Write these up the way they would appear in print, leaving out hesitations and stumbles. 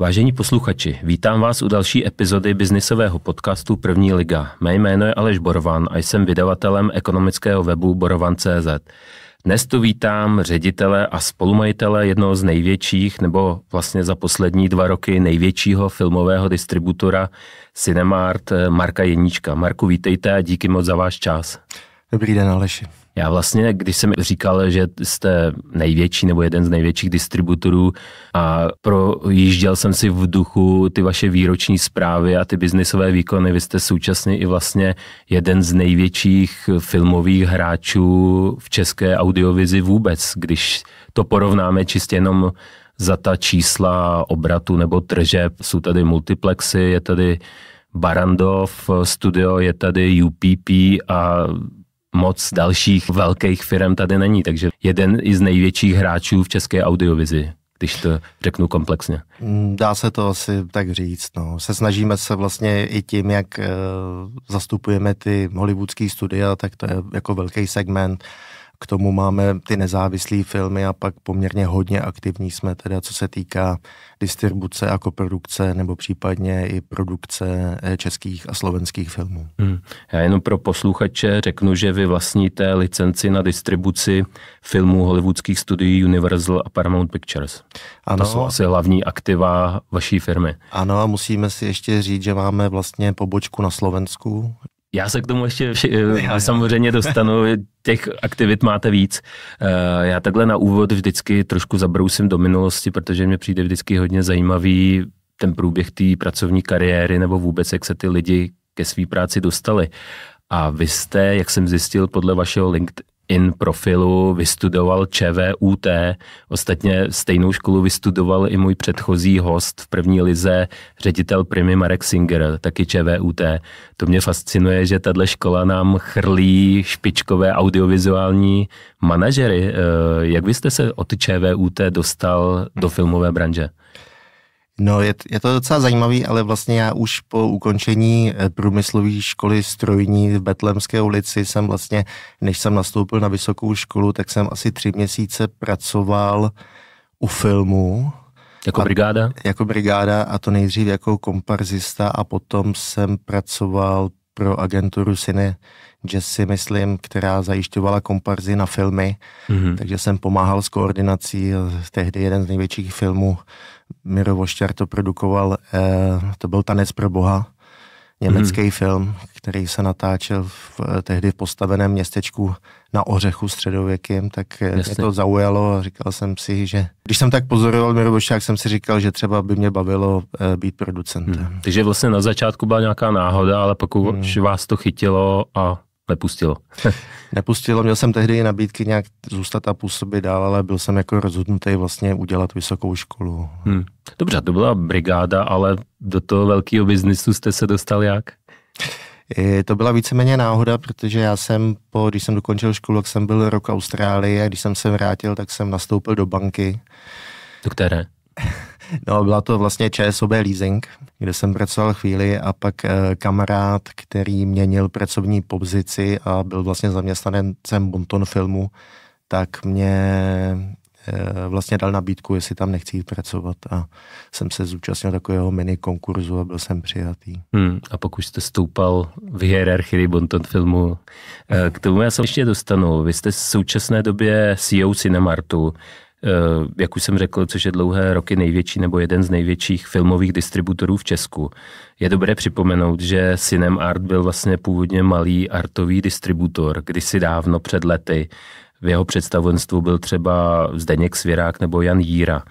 Vážení posluchači, vítám vás u další epizody biznisového podcastu První liga. Mé jméno je Aleš Borovan a jsem vydavatelem ekonomického webu borovan.cz. Dnes tu vítám ředitele a spolumajitele jednoho z největších, nebo vlastně za poslední 2 roky největšího filmového distributora Cinemart, Marka Jeníčka. Marku, vítejte a díky moc za váš čas. Dobrý den, Aleši. Já vlastně, když jsem říkal, že jste největší nebo jeden z největších distributorů a projížděl jsem si v duchu ty vaše výroční zprávy a ty biznisové výkony, vy jste současně i vlastně jeden z největších filmových hráčů v české audiovizi vůbec, když to porovnáme čistě jenom za ta čísla obratu nebo tržeb. Jsou tady multiplexy, je tady Barrandov studio, je tady UPP a moc dalších velkých firm tady není, takže jeden z největších hráčů v české audiovizi, když to řeknu komplexně. Dá se to asi tak říct. No. Snažíme se vlastně i tím, jak zastupujeme ty hollywoodský studia, tak to je jako velký segment. K tomu máme ty nezávislé filmy a pak poměrně hodně aktivní jsme teda, co se týká distribuce a koprodukce nebo případně i produkce českých a slovenských filmů. Já jenom pro posluchače řeknu, že vy vlastníte licenci na distribuci filmů hollywoodských studií Universal a Paramount Pictures. Ano. To jsou asi hlavní aktiva vaší firmy. Ano, a musíme si ještě říct, že máme vlastně pobočku na Slovensku. Já se k tomu ještě samozřejmě dostanu, těch aktivit máte víc. Já takhle na úvod vždycky trošku zabrousím do minulosti, protože mě přijde vždycky hodně zajímavý ten průběh té pracovní kariéry nebo vůbec, jak se ty lidi ke své práci dostali. A vy jste, jak jsem zjistil podle vašeho LinkedIn profilu, vystudoval ČVUT. Ostatně stejnou školu vystudoval i můj předchozí host v první lize, ředitel Primy Marek Singer, taky ČVUT. To mě fascinuje, že tato škola nám chrlí špičkové audiovizuální manažery. Jak vy jste se od ČVUT dostal do filmové branže? No, je to docela zajímavý, ale vlastně já už po ukončení průmyslové školy strojní v Betlémské ulici jsem vlastně, než jsem nastoupil na vysokou školu, tak jsem asi 3 měsíce pracoval u filmu. Jako brigáda? Jako brigáda a to nejdřív jako komparzista a potom jsem pracoval pro agenturu Cine Jazzy, myslím, která zajišťovala komparzy na filmy, takže jsem pomáhal s koordinací. Tehdy jeden z největších filmů Miro Vošťar to produkoval, to byl Tanec pro Boha, německý film, který se natáčel tehdy v postaveném městečku na Ořechu středověkým, tak mě to zaujalo a říkal jsem si, že když jsem tak pozoroval Miro Vošťák, jsem si říkal, že třeba by mě bavilo být producentem. Takže vlastně na začátku byla nějaká náhoda, ale pokud vás to chytilo a nepustilo. Nepustilo, měl jsem tehdy nabídky nějak zůstat a působit dál, ale byl jsem jako rozhodnutý vlastně udělat vysokou školu. Dobře, to byla brigáda, ale do toho velkého biznisu jste se dostal jak? To byla víceméně náhoda, protože já jsem, když jsem dokončil školu, tak jsem byl rok v Austrálii a když jsem se vrátil, tak jsem nastoupil do banky. Do které? No, byla to vlastně ČSOB Leasing, kde jsem pracoval chvíli a pak kamarád, který měnil pracovní pozici a byl vlastně zaměstnancem Bonton filmu, tak mě vlastně dal nabídku, jestli tam nechci jít pracovat a jsem se zúčastnil takového mini konkurzu a byl jsem přijatý. A pokud jste stoupal v hierarchii Bonton filmu, k tomu já se ještě dostanu. Vy jste v současné době CEO Cinemartu, jak už jsem řekl, což je dlouhé roky největší nebo jeden z největších filmových distributorů v Česku. Je dobré připomenout, že Cinemart byl vlastně původně malý artový distributor, kdysi dávno před lety. V jeho představenstvu byl třeba Zdeněk Svěrák nebo Jan Jíra.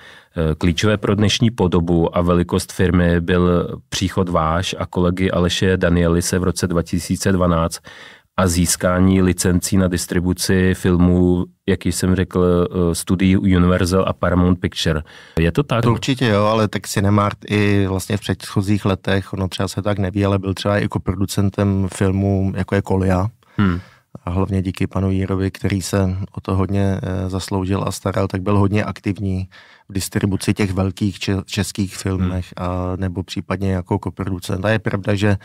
Klíčové pro dnešní podobu a velikost firmy byl příchod váš a kolegy Aleše Danielise v roce 2012 a získání licencí na distribuci filmů, jak jsem řekl, studií Universal a Paramount Picture. Je to tak? To určitě jo, ale tak Cinemart i vlastně v předchozích letech, ono třeba se tak neví, ale byl třeba jako producentem filmů, jako je Kolia. A hlavně díky panu Jírovi, který se o to hodně zasloužil a staral, tak byl hodně aktivní v distribuci těch velkých českých filmech a nebo případně jako koproducent. A je pravda, že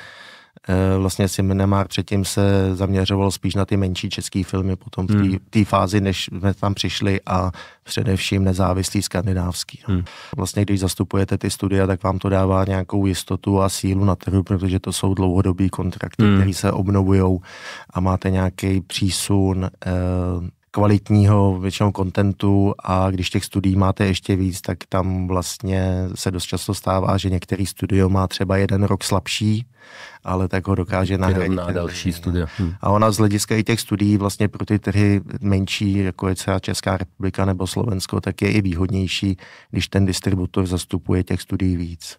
Vlastně Cinemark předtím se zaměřoval spíš na ty menší český filmy, potom v té fázi, než jsme tam přišli a především nezávislý skandinávský. Vlastně když zastupujete ty studia, tak vám to dává nějakou jistotu a sílu na trhu, protože to jsou dlouhodobý kontrakty, které se obnovujou a máte nějaký přísun kvalitního většinou kontentu a když těch studií máte ještě víc, tak tam vlastně se dost často stává, že některý studio má třeba 1 rok slabší, ale tak ho dokáže nahradit na další studia. A ona z hlediska i těch studií vlastně pro ty trhy menší, jako je třeba Česká republika nebo Slovensko, tak je i výhodnější, když ten distributor zastupuje těch studií víc.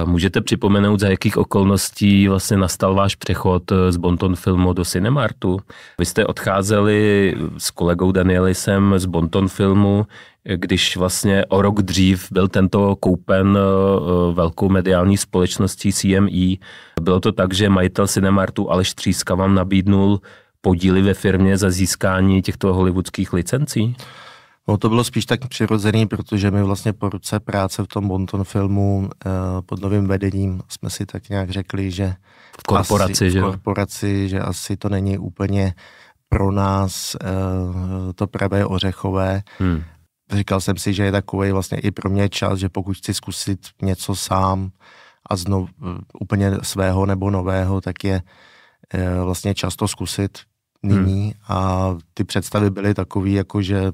Můžete připomenout, za jakých okolností vlastně nastal váš přechod z Bonton Filmu do Cinemartu? Vy jste odcházeli s kolegou Danielisem z Bonton Filmu, když vlastně o rok dřív byl tento koupen velkou mediální společností CME. Bylo to tak, že majitel Cinemartu Aleš Tříska vám nabídnul podíly ve firmě za získání těchto hollywoodských licencí? No to bylo spíš tak přirozený, protože my vlastně po roce práce v tom Bonton Filmu pod novým vedením jsme si tak nějak řekli, že v korporaci, že asi to není úplně pro nás to pravé ořechové. Říkal jsem si, že je takovej vlastně i pro mě čas, že pokud chci zkusit něco sám a znovu úplně svého nebo nového, tak je vlastně čas to zkusit nyní a ty představy byly takový, jako že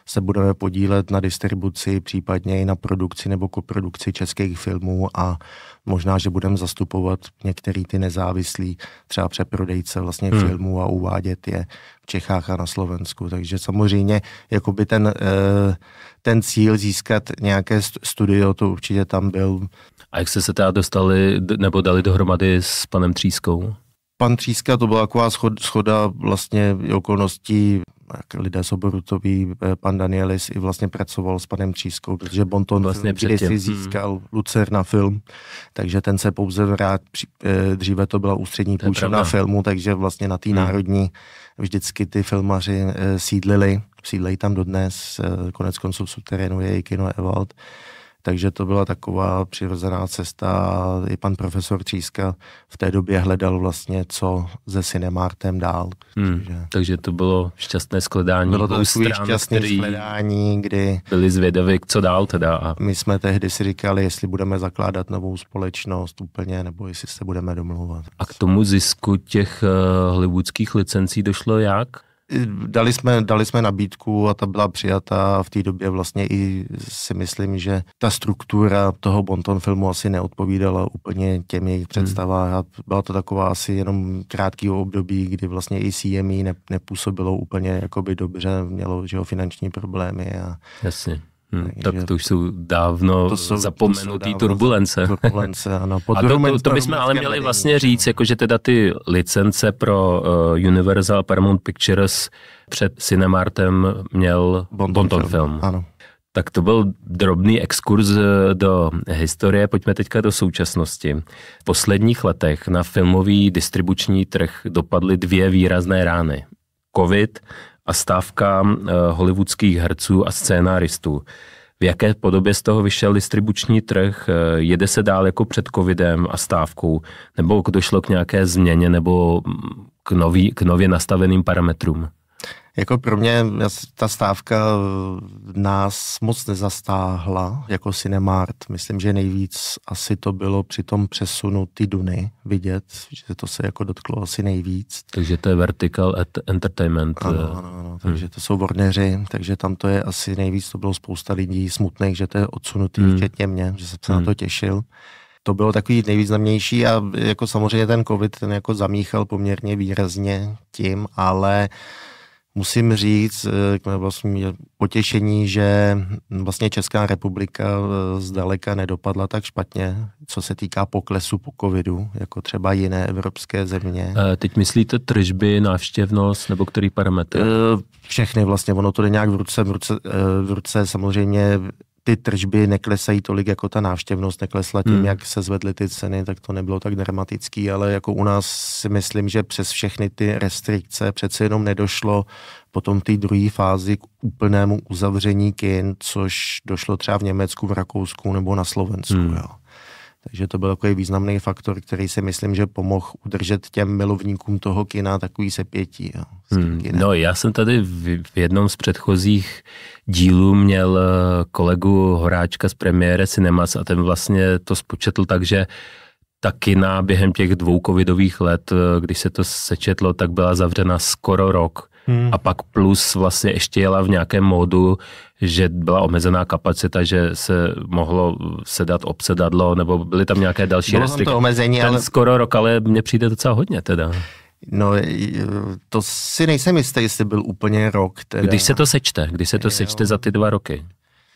se budeme podílet na distribuci, případně i na produkci nebo koprodukci českých filmů a možná, že budeme zastupovat některý ty nezávislý třeba přeprodejce vlastně filmů a uvádět je v Čechách a na Slovensku. Takže samozřejmě jakoby ten cíl získat nějaké studio, to určitě tam byl. A jak jste se teda dostali nebo dali dohromady s panem Třískou? Pan Tříska, to byla taková schoda vlastně okolností, lidé z oboru to ví, pan Danielis i vlastně pracoval s panem Třískou, protože Bonton vlastně si získal Lucerna film, takže ten se pouze dříve to byla ústřední půjčovna filmu, takže vlastně na té národní vždycky ty filmaři sídlili tam dodnes, konec konců v suterénu je i kino Ewald. Takže to byla taková přirozená cesta. I pan profesor Tříska v té době hledal vlastně, co se Cinemartem dál. Takže to bylo šťastné shledání. Bylo to takový šťastné shledání, kdy byli zvědaví, co dál teda. My jsme tehdy si říkali, jestli budeme zakládat novou společnost úplně, nebo jestli se budeme domlouvat. A k tomu zisku těch hollywoodských licencí došlo jak? Dali jsme nabídku a ta byla přijata. V té době vlastně i si myslím, že ta struktura toho Bonton Filmu asi neodpovídala úplně těm jejich představách. Byla to taková asi jenom krátký období, kdy vlastně i CME nepůsobilo úplně jakoby dobře, mělo finanční problémy. Jasně. Tak to už jsou dávno zapomenutý turbulence. Ano. A to bychom ale měli vlastně říct, jakože teda ty licence pro Universal Paramount Pictures před Cinemartem měl Bonton Film. Ano. Tak to byl drobný exkurs do historie, pojďme teďka do současnosti. V posledních letech na filmový distribuční trh dopadly 2 výrazné rány. COVID a stávka hollywoodských herců a scénáristů. V jaké podobě z toho vyšel distribuční trh? Jede se dál jako před covidem a stávkou? Nebo došlo k nějaké změně nebo k nově nastaveným parametrům? Jako pro mě ta stávka nás moc nezastáhla jako Cinemart. Myslím, že nejvíc asi to bylo při tom přesunu ty Duny vidět, že to se jako dotklo asi nejvíc. Takže to je Vertical Entertainment. Ano, takže to jsou Warneri, takže tam to je asi nejvíc, to bylo spousta lidí smutných, že to je odsunutý, včetně mě, že jsem se na to těšil. To bylo takový nejvýznamnější a jako samozřejmě ten covid ten jako zamíchal poměrně výrazně tím, ale musím říct, vlastně potěšení, že vlastně Česká republika zdaleka nedopadla tak špatně, co se týká poklesu po covidu, jako třeba jiné evropské země. Teď myslíte tržby, návštěvnost nebo který parametr? Všechny vlastně, ono to jde nějak v ruce samozřejmě. Ty tržby neklesají tolik jako ta návštěvnost, neklesla tím, jak se zvedly ty ceny, tak to nebylo tak dramatický, ale jako u nás si myslím, že přes všechny ty restrikce přece jenom nedošlo potom té druhé fázi k úplnému uzavření kin, což došlo třeba v Německu, v Rakousku nebo na Slovensku. Jo. Takže to byl takový významný faktor, který si myslím, že pomohl udržet těm milovníkům toho kina takový sepětí. Jo, no, já jsem tady v jednom z předchozích dílů měl kolegu Horáčka z premiéry Cinemas a ten vlastně to spočetl tak, že ta kina během těch 2 covidových let, když se to sečetlo, tak byla zavřena skoro rok. A pak plus vlastně ještě jela v nějakém módu, že byla omezená kapacita, že se mohlo sedat obsedadlo, nebo byly tam nějaké další restrikce. To omezení, ale skoro rok, ale mně přijde docela hodně teda. No, to si nejsem jistý, jestli byl úplně rok. Teda. Když se to sečte za ty 2 roky.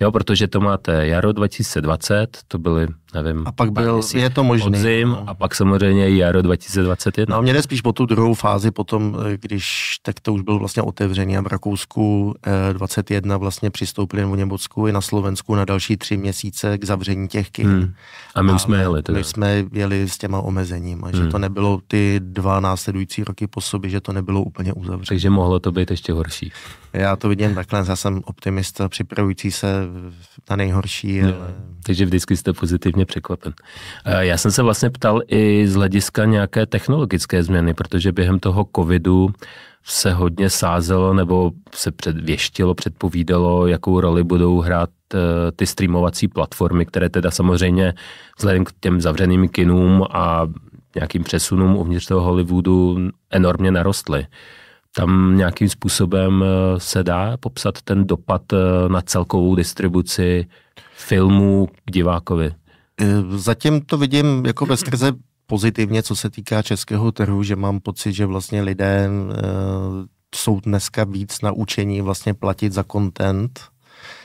Jo, protože to máte jaro 2020, to byly, nevím, a pak byl, je to možný, podzim, no. A pak samozřejmě jaro 2021. No, mě jde spíš po tu druhou fázi potom, když tak to už byl vlastně otevřený a v Rakousku 21 vlastně přistoupili v Německu i na Slovensku na další 3 měsíce k zavření těch kin. A my jsme jeli teda. My jsme jeli s těma omezeníma, že to nebylo ty 2 následující roky po sobě, že to nebylo úplně uzavřené. Takže mohlo to být ještě horší. Já to vidím takhle, já jsem optimista, připravující se na nejhorší. Ale... Takže vždycky jste pozitivně překvapen. Já jsem se vlastně ptal i z hlediska nějaké technologické změny, protože během toho covidu se hodně sázelo nebo se předpovídalo, jakou roli budou hrát ty streamovací platformy, které teda samozřejmě vzhledem k těm zavřeným kinům a nějakým přesunům uvnitř toho Hollywoodu enormně narostly. Tam nějakým způsobem se dá popsat ten dopad na celkovou distribuci filmů k divákovi? Zatím to vidím jako veskrze pozitivně, co se týká českého trhu, že mám pocit, že vlastně lidé jsou dneska víc naučení vlastně platit za content,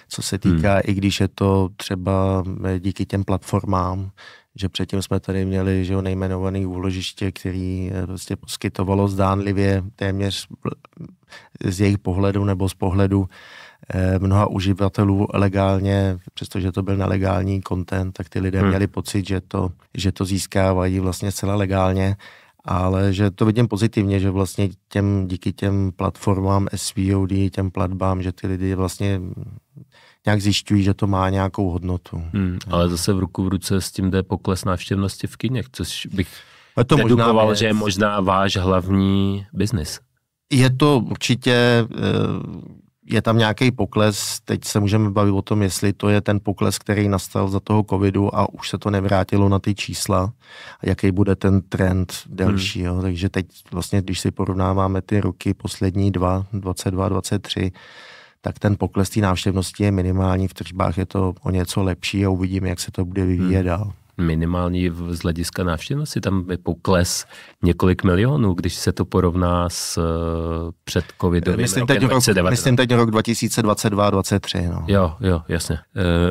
co se týká, i když je to třeba díky těm platformám, že předtím jsme tady měli, že nejmenovaný úložiště, který prostě poskytovalo zdánlivě téměř z jejich pohledu nebo z pohledu mnoha uživatelů legálně, přestože to byl nelegální content, tak ty lidé měli pocit, že to získávají vlastně zcela legálně, ale že to vidím pozitivně, že vlastně díky těm platformám SVOD, těm platbám, že ty lidi vlastně nějak zjišťují, že to má nějakou hodnotu. Ale zase v ruku v ruce s tím jde pokles návštěvnosti v kinech, což bych dedukoval, že je možná váš hlavní biznis. Je to určitě, je tam nějaký pokles, teď se můžeme bavit o tom, jestli to je ten pokles, který nastal za toho covidu a už se to nevrátilo na ty čísla a jaký bude ten trend delší. Jo? Takže teď vlastně, když si porovnáváme ty roky poslední 22, 23, tak ten pokles té návštěvnosti je minimální, v tržbách je to o něco lepší a uvidíme, jak se to bude vyvíjet dál. Minimální z hlediska návštěvnosti, tam je pokles několik milionů, když se to porovná s před covidovým rokem. Myslím teď rok 2022-2023. No. Jo, jasně.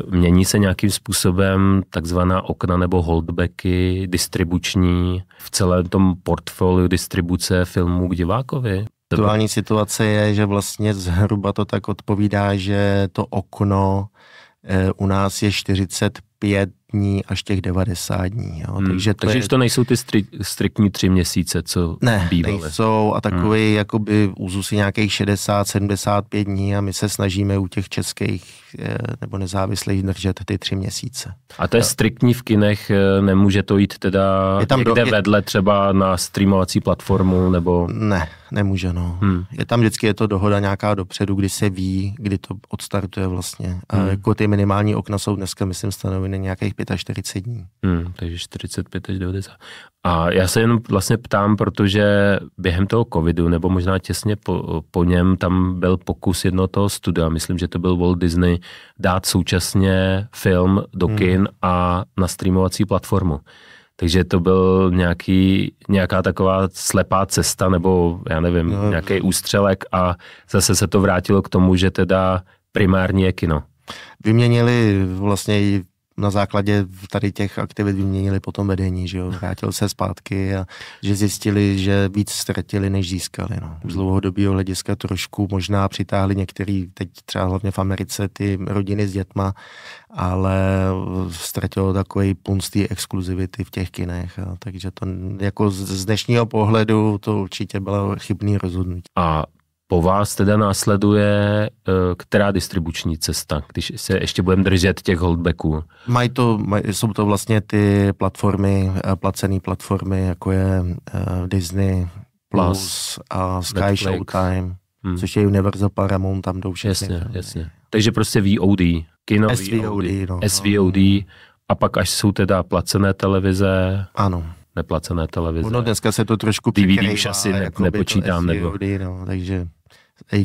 Mění se nějakým způsobem takzvaná okna nebo holdbacky distribuční v celém tom portfoliu distribuce filmů k divákovi? Aktuální situace je, že vlastně zhruba to tak odpovídá, že to okno u nás je 45 dní až těch 90 dní. Jo. Takže už to nejsou ty striktní 3 měsíce, co bývaly. Nejsou a takový jakoby úzus je nějakých 60-75 dní a my se snažíme u těch českých nebo nezávislých držet ty 3 měsíce. A to je striktní v kinech, nemůže to jít teda někde vedle třeba na streamovací platformu nebo... Ne, nemůže, no. Je tam vždycky je to dohoda nějaká dopředu, kdy se ví, kdy to odstartuje vlastně. A jako ty minimální okna jsou dneska, myslím, stanoveny nějakých 45 dní. Takže 45 až 90. A já se jenom vlastně ptám, protože během toho covidu, nebo možná těsně po něm, tam byl pokus jednoho toho studia, myslím, že to byl Walt Disney, dát současně film do kin a na streamovací platformu. Takže to byl nějaká taková slepá cesta, nebo já nevím, nějaký ústřelek a zase se to vrátilo k tomu, že teda primární je kino. Vyměnili vlastně na základě tady těch aktivit vyměnili potom vedení, že jo, vrátil se zpátky a že zjistili, že víc ztratili, než získali, no. Z dlouhodobého hlediska trošku možná přitáhli některý, teď třeba hlavně v Americe, ty rodiny s dětma, ale ztratilo takový punc té exkluzivity v těch kinech, jo. Takže to jako z dnešního pohledu to určitě bylo chybný rozhodnutí. A Po vás teda následuje která distribuční cesta, když se ještě budeme držet těch holdbacků? Jsou to vlastně ty platformy, placené platformy, jako je Disney Plus a Sky Netflix. Showtime, což je Universal Paramount, tam jdou všechny. Jasně. Takže prostě VOD, kino SVOD, a pak až jsou teda placené televize. Ano. Neplacené televize. No dneska se to trošku DVD už asi nepočítám. SVOD, takže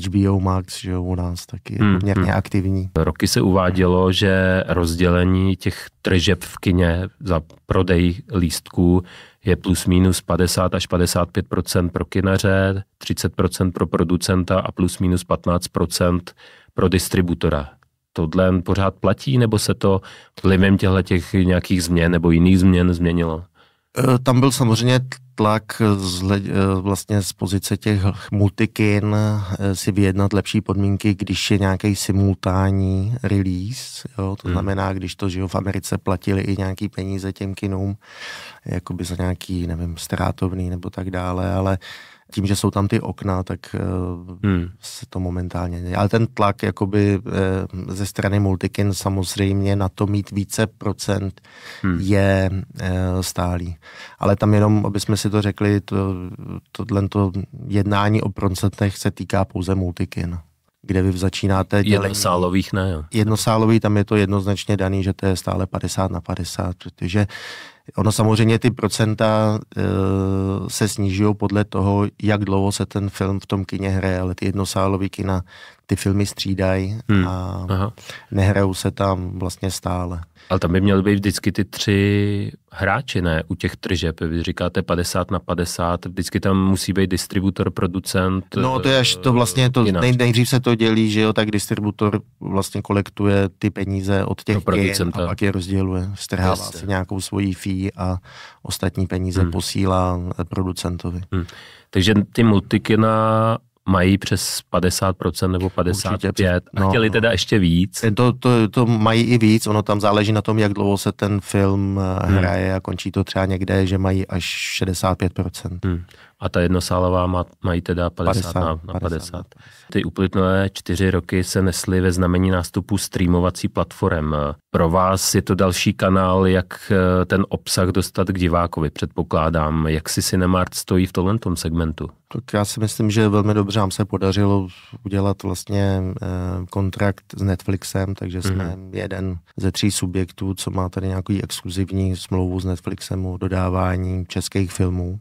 HBO Max, že u nás taky je poměrně aktivní. Roky se uvádělo, že rozdělení těch tržeb v kině za prodej lístků je plus minus 50 až 55% pro kinaře, 30% pro producenta a plus minus 15% pro distributora. Tohle pořád platí, nebo se to vlivem těch nějakých změn nebo jiných změn změnilo? Tam byl samozřejmě tlak vlastně z pozice těch multikin si vyjednat lepší podmínky, když je nějaký simultánní release. Jo? To znamená, když to, že v Americe platili i nějaký peníze těm kinům, jakoby za nějaký, nevím, ztrátovný nebo tak dále, ale tím, že jsou tam ty okna, tak se to momentálně děje. Ale ten tlak jakoby ze strany multikin samozřejmě na to mít více procent je stálý. Ale tam jenom, aby jsme si to řekli, tohle jednání o procentech se týká pouze multikin, kde vy začínáte dělení. Jednosálových ne, jo. Jednosálový, tam je to jednoznačně daný, že to je stále 50/50, protože ono samozřejmě ty procenta se snižují podle toho, jak dlouho se ten film v tom kině hraje, ale ty jednosálový kina ty filmy střídají a nehrajou se tam vlastně stále. Ale tam by měly být vždycky ty 3 hráči, ne? U těch tržeb. Vy říkáte 50/50, vždycky tam musí být distributor, producent. No to je až to vlastně, nejdřív se to dělí, že jo, tak distributor vlastně kolektuje ty peníze od těch kin a pak je rozděluje. Strhává si nějakou svoji fee a ostatní peníze posílá producentovi. Takže ty multikina mají přes 50% nebo 55% a chtěli teda ještě víc. To mají i víc, ono tam záleží na tom, jak dlouho se ten film hraje a končí to třeba někde, že mají až 65%. A ta jednosálová mají teda 50/50. Ty uplynulé 4 roky se nesly ve znamení nástupu streamovací platform. Pro vás je to další kanál, jak ten obsah dostat k divákovi, předpokládám. Jak si Cinemarkt stojí v tomto segmentu? Tak já si myslím, že velmi dobře nám se podařilo udělat vlastně kontrakt s Netflixem, takže jsme jeden ze 3 subjektů, co má tady nějaký exkluzivní smlouvu s Netflixem o dodávání českých filmů.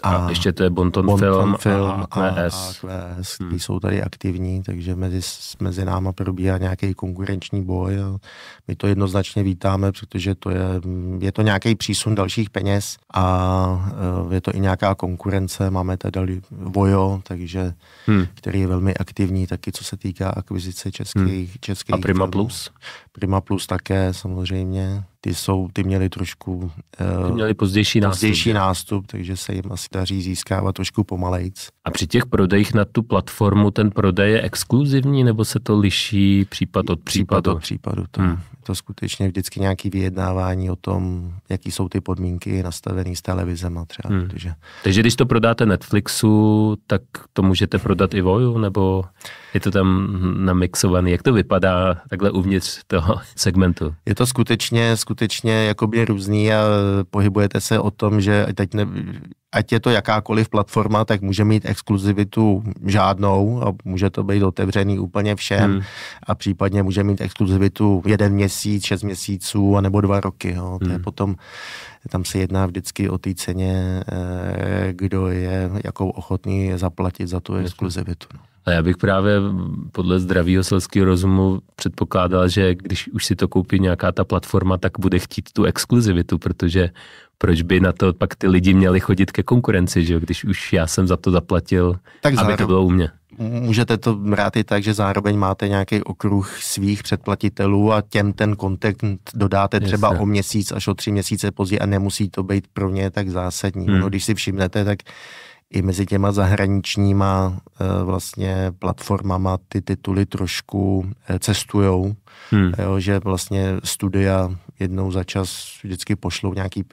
A ještě to je Bonton Film a AQS. Ty jsou tady aktivní, takže mezi náma probíhá nějaký konkurenční boj. A my to jednoznačně vítáme, protože je to nějaký přísun dalších peněz a je to i nějaká konkurence. Máme tady Vojo, takže který je velmi aktivní, taky co se týká akvizice českých a Prima filmů. Plus? Prima Plus také samozřejmě. Ty měli trošku pozdější nástup, takže se jim asi daří získávat trošku pomalejc. A při těch prodejích na tu platformu ten prodej je exkluzivní, nebo se to liší případ od případu? To skutečně vždycky nějaké vyjednávání o tom, jaký jsou ty podmínky nastavené s televizema třeba. Takže když to prodáte Netflixu, tak to můžete prodat i Voju, nebo je to tam namixovaný? Jak to vypadá takhle uvnitř toho segmentu? Je to skutečně jakoby různý a pohybujete se o tom, že ať je to jakákoliv platforma, tak může mít exkluzivitu žádnou a může to být otevřený úplně všem a případně může mít exkluzivitu 1 měsíc, 6 měsíců a nebo 2 roky. Jo. To je potom, tam se jedná vždycky o té ceně, kdo je jakou ochotný zaplatit za tu exkluzivitu. A já bych právě podle zdravého selského rozumu předpokládal, že když už si to koupí nějaká ta platforma, tak bude chtít tu exkluzivitu, protože proč by na to pak ty lidi měli chodit ke konkurenci, že jo? Když už já jsem za to zaplatil, tak aby to bylo u mě. Můžete to brát i tak, že zároveň máte nějaký okruh svých předplatitelů a těm ten content dodáte třeba o měsíc až o 3 měsíce později a nemusí to být pro ně tak zásadní. No, když si všimnete, tak i mezi těma zahraničníma vlastně platformama ty tituly trošku cestujou, jo, že vlastně studia jednou za čas vždycky pošlou nějaký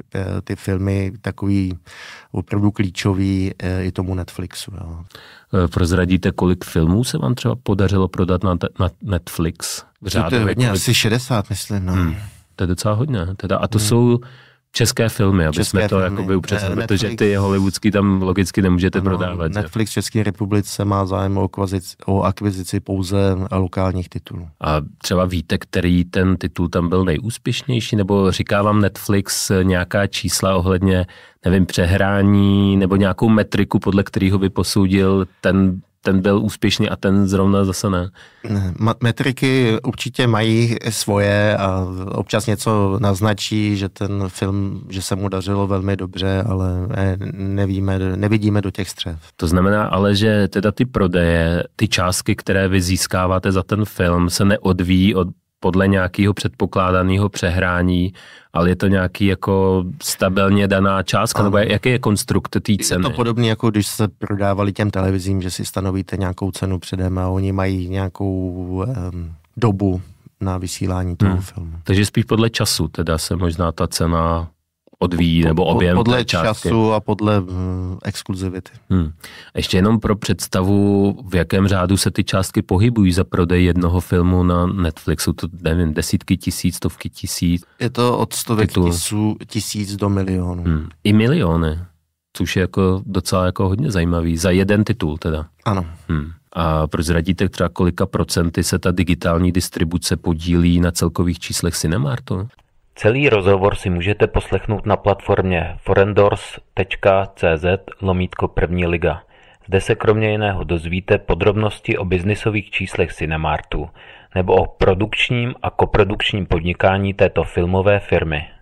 ty filmy takový opravdu klíčový i tomu Netflixu. Jo. Prozradíte, kolik filmů se vám třeba podařilo prodat na Netflix? To je hodně, asi 60, myslím. No. To je docela hodně. Teda. A to jsou české filmy, aby jsme to jakoby upřesnili, protože ty hollywoodský tam logicky nemůžete prodávat. Netflix v České republice má zájem o akvizici pouze lokálních titulů. A třeba víte, který ten titul tam byl nejúspěšnější, nebo říká vám Netflix nějaká čísla ohledně, nevím, přehrání, nebo nějakou metriku, podle kterého by posoudil ten byl úspěšný a ten zrovna zase ne. Metriky určitě mají svoje a občas něco naznačí, že ten film, že se mu dařilo velmi dobře, ale nevidíme do těch střev. To znamená ale, že teda ty prodeje, ty částky, které vy získáváte za ten film, se neodvíjí podle nějakého předpokládaného přehrání, ale je to nějaký jako stabilně daná částka, nebo jaký je konstrukt té ceny? Je to podobné, jako když se prodávali těm televizím, že si stanovíte nějakou cenu předem a oni mají nějakou dobu na vysílání toho filmu. Takže spíš podle času teda se možná ta cena odvíjí, nebo objem podle částky. Času a podle exkluzivity. Ještě jenom pro představu, v jakém řádu se ty částky pohybují za prodej jednoho filmu na Netflixu, to nevím, desítky tisíc, stovky tisíc. Je to od stovek tisíc do milionů. I miliony, což je jako docela jako hodně zajímavý, za jeden titul teda. Ano. A prozradíte třeba kolika procenty se ta digitální distribuce podílí na celkových číslech Cinemartu? Celý rozhovor si můžete poslechnout na platformě forendors.cz/první liga. Zde se kromě jiného dozvíte podrobnosti o biznisových číslech Cinemartu nebo o produkčním a koprodukčním podnikání této filmové firmy.